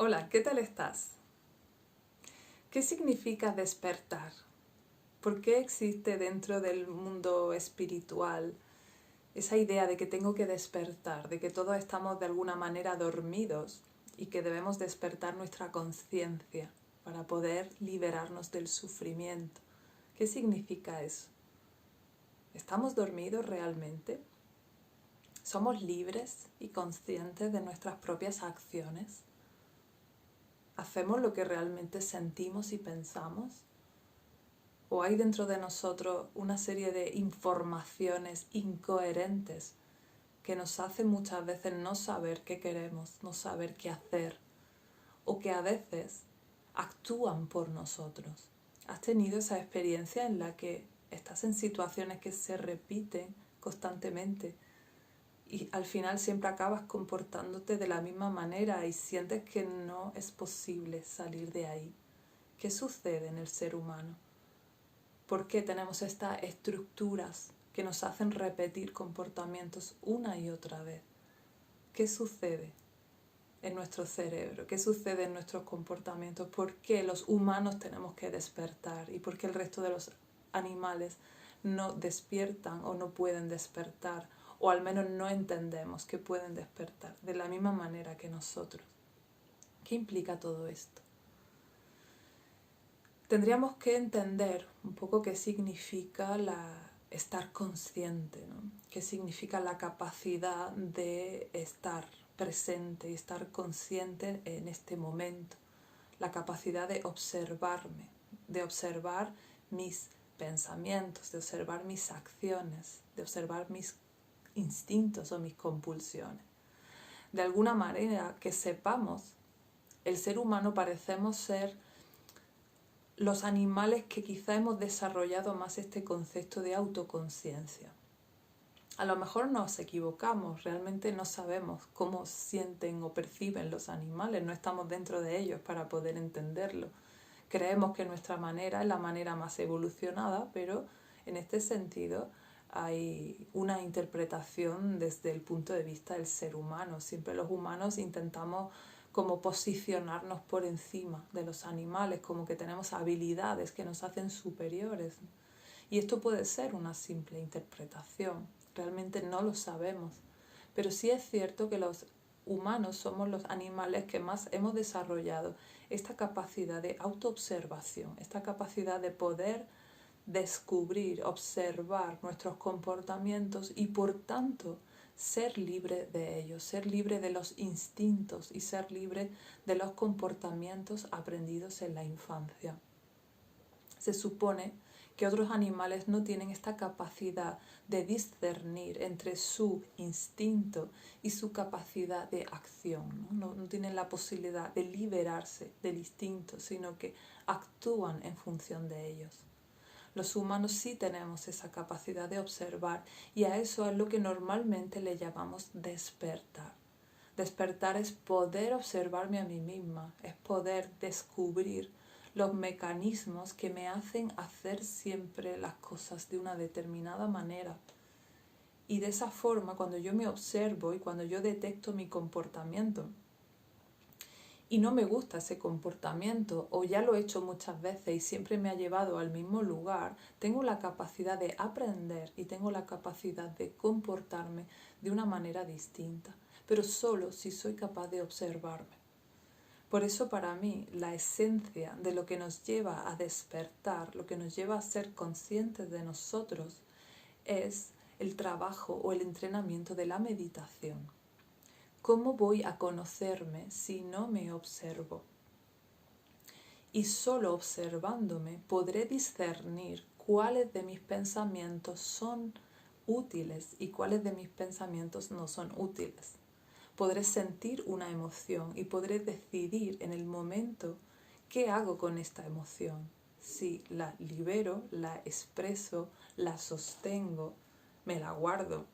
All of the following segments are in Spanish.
Hola, ¿qué tal estás? ¿Qué significa despertar? ¿Por qué existe dentro del mundo espiritual esa idea de que tengo que despertar, de que todos estamos de alguna manera dormidos y que debemos despertar nuestra conciencia para poder liberarnos del sufrimiento? ¿Qué significa eso? ¿Estamos dormidos realmente? ¿Somos libres y conscientes de nuestras propias acciones? ¿Hacemos lo que realmente sentimos y pensamos? ¿O hay dentro de nosotros una serie de informaciones incoherentes que nos hacen muchas veces no saber qué queremos, no saber qué hacer, o que a veces actúan por nosotros? ¿Has tenido esa experiencia en la que estás en situaciones que se repiten constantemente y al final siempre acabas comportándote de la misma manera y sientes que no es posible salir de ahí? ¿Qué sucede en el ser humano? ¿Por qué tenemos estas estructuras que nos hacen repetir comportamientos una y otra vez? ¿Qué sucede en nuestro cerebro? ¿Qué sucede en nuestros comportamientos? ¿Por qué los humanos tenemos que despertar? ¿Y por qué el resto de los animales no despiertan o no pueden despertar? O al menos no entendemos que pueden despertar de la misma manera que nosotros. ¿Qué implica todo esto? Tendríamos que entender un poco qué significa estar consciente, ¿no? Qué significa la capacidad de estar presente y estar consciente en este momento, la capacidad de observarme, de observar mis pensamientos, de observar mis acciones, de observar mis instintos o mis compulsiones. De alguna manera que sepamos, el ser humano parecemos ser los animales que quizá hemos desarrollado más este concepto de autoconciencia. A lo mejor nos equivocamos, realmente no sabemos cómo sienten o perciben los animales, no estamos dentro de ellos para poder entenderlo. Creemos que nuestra manera es la manera más evolucionada, pero en este sentido hay una interpretación desde el punto de vista del ser humano. Siempre los humanos intentamos como posicionarnos por encima de los animales, como que tenemos habilidades que nos hacen superiores. Y esto puede ser una simple interpretación, realmente no lo sabemos. Pero sí es cierto que los humanos somos los animales que más hemos desarrollado esta capacidad de autoobservación, esta capacidad de poder descubrir, observar nuestros comportamientos y por tanto ser libre de ellos, ser libre de los instintos y ser libre de los comportamientos aprendidos en la infancia. Se supone que otros animales no tienen esta capacidad de discernir entre su instinto y su capacidad de acción, ¿no? No tienen la posibilidad de liberarse del instinto, sino que actúan en función de ellos. Los humanos sí tenemos esa capacidad de observar y a eso es lo que normalmente le llamamos despertar. Despertar es poder observarme a mí misma, es poder descubrir los mecanismos que me hacen hacer siempre las cosas de una determinada manera. Y de esa forma, cuando yo me observo y cuando yo detecto mi comportamiento y no me gusta ese comportamiento o ya lo he hecho muchas veces y siempre me ha llevado al mismo lugar, tengo la capacidad de aprender y tengo la capacidad de comportarme de una manera distinta, pero solo si soy capaz de observarme. Por eso para mí la esencia de lo que nos lleva a despertar, lo que nos lleva a ser conscientes de nosotros, es el trabajo o el entrenamiento de la meditación. ¿Cómo voy a conocerme si no me observo? Y solo observándome podré discernir cuáles de mis pensamientos son útiles y cuáles de mis pensamientos no son útiles. Podré sentir una emoción y podré decidir en el momento qué hago con esta emoción. Si la libero, la expreso, la sostengo, me la guardo.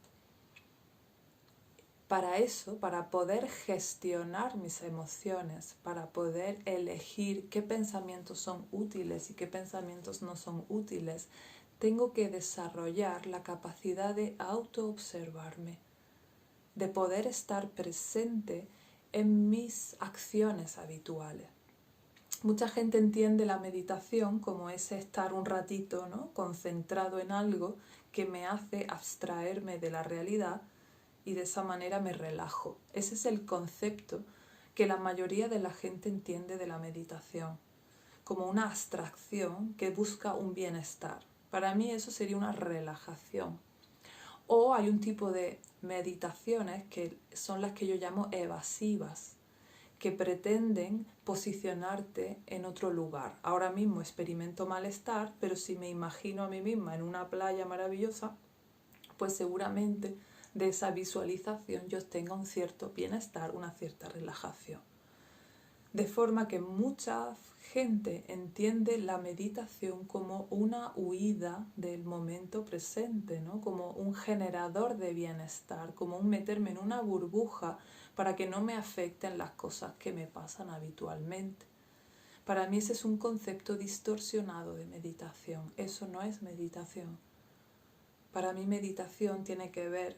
Para eso, para poder gestionar mis emociones, para poder elegir qué pensamientos son útiles y qué pensamientos no son útiles, tengo que desarrollar la capacidad de autoobservarme, de poder estar presente en mis acciones habituales. Mucha gente entiende la meditación como ese estar un ratito, ¿no?, concentrado en algo que me hace abstraerme de la realidad y de esa manera me relajo. Ese es el concepto que la mayoría de la gente entiende de la meditación, como una abstracción que busca un bienestar. Para mí eso sería una relajación. O hay un tipo de meditaciones que son las que yo llamo evasivas, que pretenden posicionarte en otro lugar. Ahora mismo experimento malestar, pero si me imagino a mí misma en una playa maravillosa, pues seguramente de esa visualización yo tenga un cierto bienestar, una cierta relajación. De forma que mucha gente entiende la meditación como una huida del momento presente, ¿no?, como un generador de bienestar, como un meterme en una burbuja para que no me afecten las cosas que me pasan habitualmente. Para mí ese es un concepto distorsionado de meditación. Eso no es meditación. Para mí meditación tiene que ver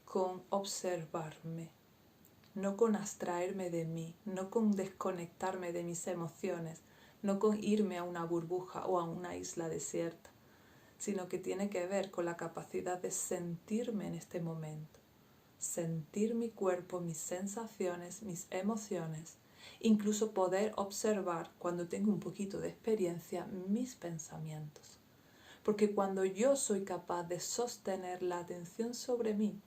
con observarme, no con abstraerme de mí, no con desconectarme de mis emociones, no con irme a una burbuja o a una isla desierta, sino que tiene que ver con la capacidad de sentirme en este momento, sentir mi cuerpo, mis sensaciones, mis emociones, incluso poder observar, cuando tengo un poquito de experiencia, mis pensamientos. Porque cuando yo soy capaz de sostener la atención sobre mí,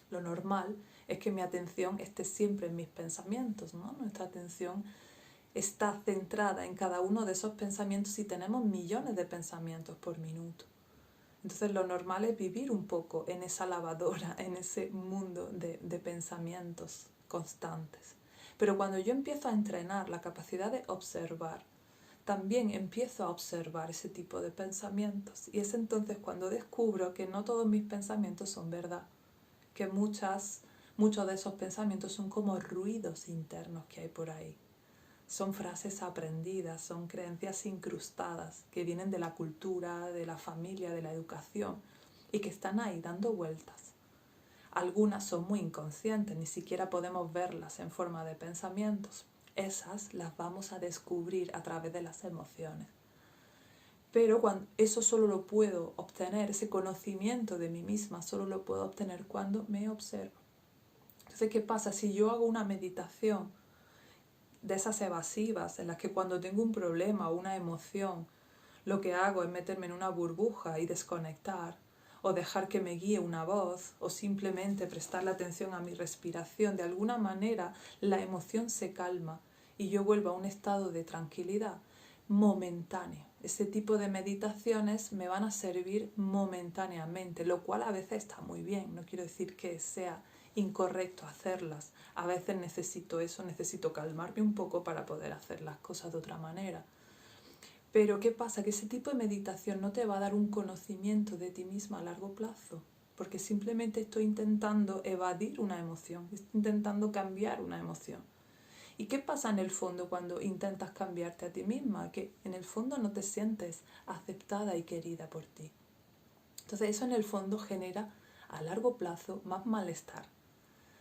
lo normal es que mi atención esté siempre en mis pensamientos, ¿no? Nuestra atención está centrada en cada uno de esos pensamientos y tenemos millones de pensamientos por minuto. Entonces lo normal es vivir un poco en esa lavadora, en ese mundo de pensamientos constantes. Pero cuando yo empiezo a entrenar la capacidad de observar, también empiezo a observar ese tipo de pensamientos. Y es entonces cuando descubro que no todos mis pensamientos son verdad, que muchos de esos pensamientos son como ruidos internos que hay por ahí. Son frases aprendidas, son creencias incrustadas que vienen de la cultura, de la familia, de la educación y que están ahí dando vueltas. Algunas son muy inconscientes, ni siquiera podemos verlas en forma de pensamientos. Esas las vamos a descubrir a través de las emociones. Pero eso solo lo puedo obtener, ese conocimiento de mí misma, solo lo puedo obtener cuando me observo. Entonces, ¿qué pasa? Si yo hago una meditación de esas evasivas, en las que cuando tengo un problema o una emoción, lo que hago es meterme en una burbuja y desconectar, o dejar que me guíe una voz, o simplemente prestarle atención a mi respiración, de alguna manera la emoción se calma y yo vuelvo a un estado de tranquilidad momentáneo. Ese tipo de meditaciones me van a servir momentáneamente, lo cual a veces está muy bien, no quiero decir que sea incorrecto hacerlas. A veces necesito eso, necesito calmarme un poco para poder hacer las cosas de otra manera. Pero ¿qué pasa? Que ese tipo de meditación no te va a dar un conocimiento de ti misma a largo plazo, porque simplemente estoy intentando evadir una emoción, estoy intentando cambiar una emoción. ¿Y qué pasa en el fondo cuando intentas cambiarte a ti misma? Que en el fondo no te sientes aceptada y querida por ti. Entonces eso en el fondo genera a largo plazo más malestar.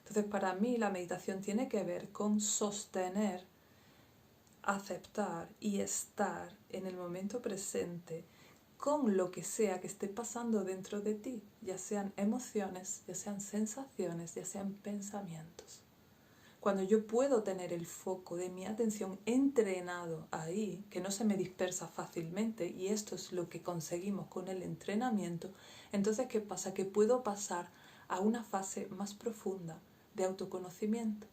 Entonces para mí la meditación tiene que ver con sostener, aceptar y estar en el momento presente con lo que sea que esté pasando dentro de ti, ya sean emociones, ya sean sensaciones, ya sean pensamientos. Cuando yo puedo tener el foco de mi atención entrenado ahí, que no se me dispersa fácilmente, y esto es lo que conseguimos con el entrenamiento, entonces ¿qué pasa? Que puedo pasar a una fase más profunda de autoconocimiento.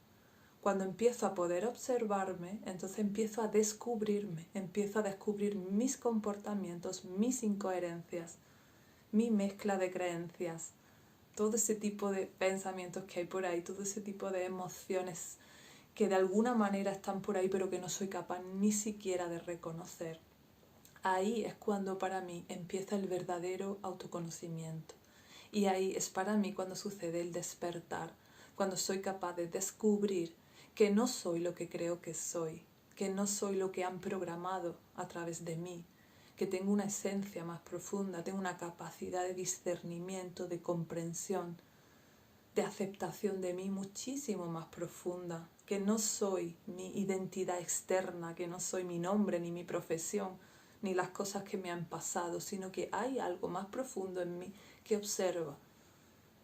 Cuando empiezo a poder observarme, entonces empiezo a descubrirme, empiezo a descubrir mis comportamientos, mis incoherencias, mi mezcla de creencias, todo ese tipo de pensamientos que hay por ahí, todo ese tipo de emociones que de alguna manera están por ahí pero que no soy capaz ni siquiera de reconocer. Ahí es cuando para mí empieza el verdadero autoconocimiento. Y ahí es para mí cuando sucede el despertar, cuando soy capaz de descubrir que no soy lo que creo que soy, que no soy lo que han programado a través de mí, que tengo una esencia más profunda, tengo una capacidad de discernimiento, de comprensión, de aceptación de mí muchísimo más profunda que no soy mi identidad externa, que no soy mi nombre, ni mi profesión, ni las cosas que me han pasado, sino que hay algo más profundo en mí que observa.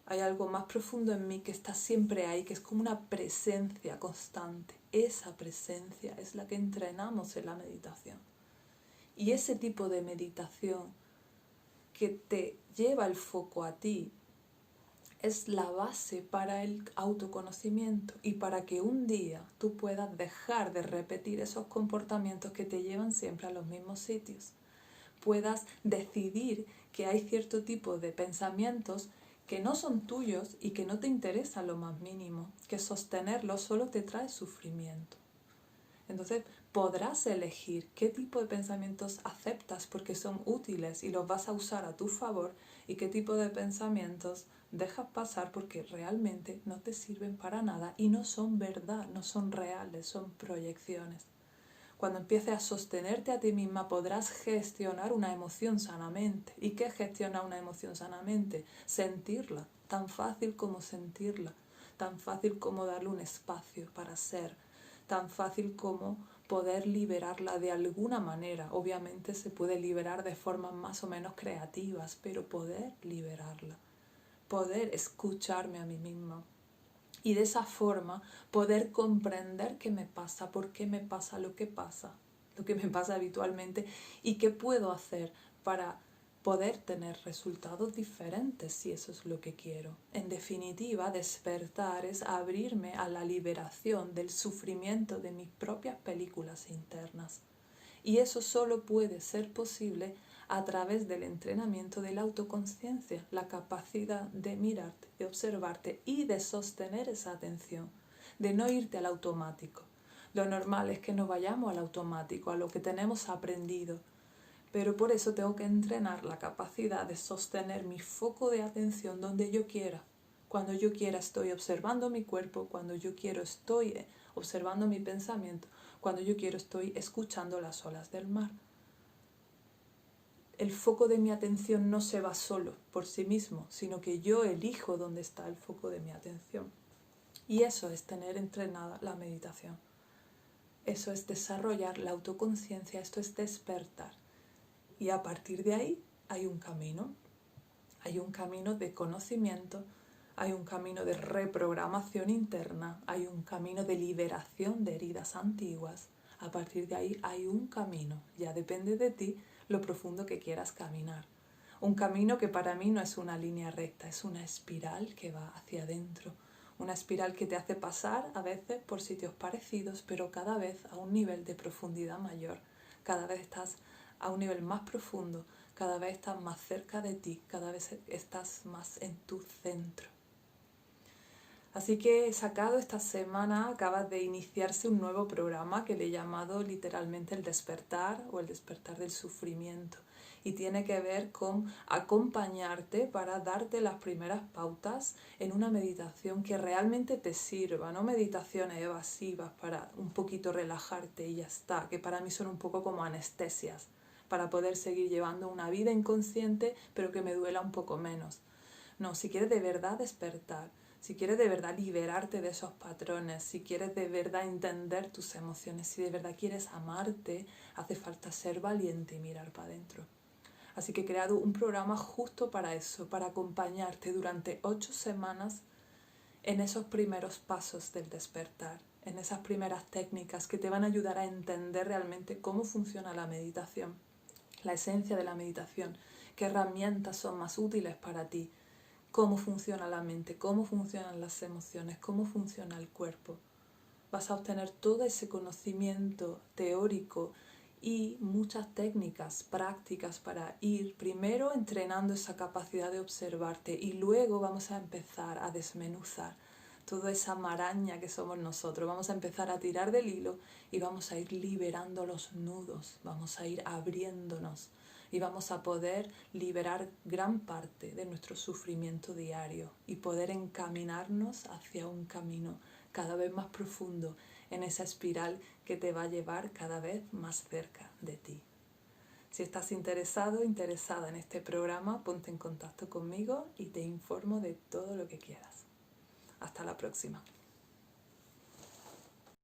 Hay algo más profundo en mí que está siempre ahí, que es como una presencia constante. Esa presencia es la que entrenamos en la meditación. Y ese tipo de meditación que te lleva el foco a ti es la base para el autoconocimiento y para que un día tú puedas dejar de repetir esos comportamientos que te llevan siempre a los mismos sitios. Puedas decidir que hay cierto tipo de pensamientos que no son tuyos y que no te interesan lo más mínimo, que sostenerlos solo te trae sufrimiento. Entonces podrás elegir qué tipo de pensamientos aceptas porque son útiles y los vas a usar a tu favor y qué tipo de pensamientos dejas pasar porque realmente no te sirven para nada y no son verdad, no son reales, son proyecciones. Cuando empieces a sostenerte a ti misma podrás gestionar una emoción sanamente. ¿Y qué gestiona una emoción sanamente? Sentirla, tan fácil como sentirla, tan fácil como darle un espacio para ser, tan fácil como poder liberarla de alguna manera. Obviamente se puede liberar de formas más o menos creativas, pero poder liberarla, poder escucharme a mí misma. Y de esa forma poder comprender qué me pasa, por qué me pasa, lo que me pasa habitualmente y qué puedo hacer para poder tener resultados diferentes si eso es lo que quiero. En definitiva, despertar es abrirme a la liberación del sufrimiento de mis propias películas internas. Y eso solo puede ser posible a través del entrenamiento de la autoconciencia, la capacidad de mirarte, de observarte y de sostener esa atención, de no irte al automático. Lo normal es que nos vayamos al automático, a lo que tenemos aprendido, pero por eso tengo que entrenar la capacidad de sostener mi foco de atención donde yo quiera. Cuando yo quiera estoy observando mi cuerpo, cuando yo quiero estoy observando mi pensamiento, cuando yo quiero estoy escuchando las olas del mar. El foco de mi atención no se va solo por sí mismo, sino que yo elijo dónde está el foco de mi atención. Y eso es tener entrenada la meditación. Eso es desarrollar la autoconciencia, esto es despertar. Y a partir de ahí hay un camino. Hay un camino de conocimiento, hay un camino de reprogramación interna, hay un camino de liberación de heridas antiguas. A partir de ahí hay un camino, ya depende de ti lo profundo que quieras caminar. Un camino que para mí no es una línea recta, es una espiral que va hacia adentro. Una espiral que te hace pasar a veces por sitios parecidos, pero cada vez a un nivel de profundidad mayor. Cada vez estás a un nivel más profundo, cada vez estás más cerca de ti, cada vez estás más en tu centro. Así que he sacado esta semana, acaba de iniciarse un nuevo programa que le he llamado literalmente el despertar o el despertar del sufrimiento. Y tiene que ver con acompañarte para darte las primeras pautas en una meditación que realmente te sirva, no meditaciones evasivas para un poquito relajarte y ya está, que para mí son un poco como anestesias, para poder seguir llevando una vida inconsciente pero que me duela un poco menos. No, si quieres de verdad despertar, si quieres de verdad liberarte de esos patrones, si quieres de verdad entender tus emociones, si de verdad quieres amarte, hace falta ser valiente y mirar para adentro. Así que he creado un programa justo para eso, para acompañarte durante 8 semanas en esos primeros pasos del despertar, en esas primeras técnicas que te van a ayudar a entender realmente cómo funciona la meditación, la esencia de la meditación, qué herramientas son más útiles para ti, cómo funciona la mente, cómo funcionan las emociones, cómo funciona el cuerpo. Vas a obtener todo ese conocimiento teórico y muchas técnicas prácticas para ir primero entrenando esa capacidad de observarte y luego vamos a empezar a desmenuzar toda esa maraña que somos nosotros. Vamos a empezar a tirar del hilo y vamos a ir liberando los nudos, vamos a ir abriéndonos y vamos a poder liberar gran parte de nuestro sufrimiento diario y poder encaminarnos hacia un camino cada vez más profundo en esa espiral que te va a llevar cada vez más cerca de ti. Si estás interesado, interesada en este programa, ponte en contacto conmigo y te informo de todo lo que quieras. Hasta la próxima.